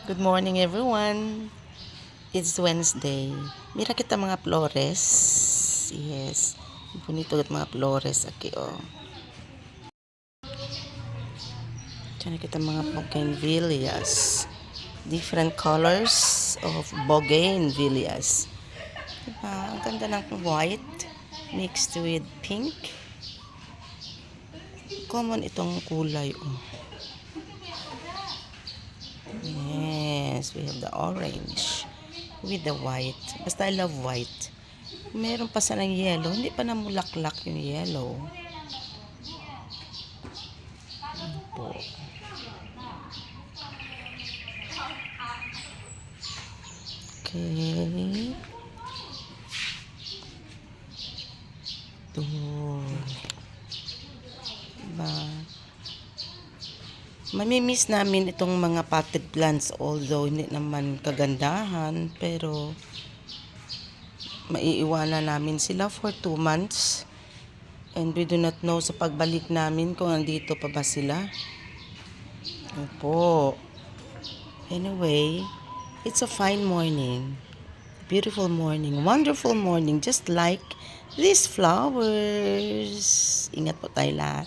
Good morning everyone. It's Wednesday. Mira kita mga flores. Yes. Bonito at mga flores aki oh. Diyan kita mga bougainvilleas. Different colors of bougainvilleas. Diba? Ang ganda ng white mixed with pink. Common itong kulay oh. Yes, we have the orange with the white. Basta I love white. Meron pa sanang yellow. Hindi pa namulaklak yung yellow. Ano po? Okay. Ito. Diba? Mamimiss namin itong mga potted plants although hindi naman kagandahan pero maiiwanan namin sila for 2 months and we do not know sa pagbalik namin kung nandito pa ba sila. Opo. Anyway, it's a fine morning. Beautiful morning. Wonderful morning. Just like these flowers. Ingat po tayo lahat.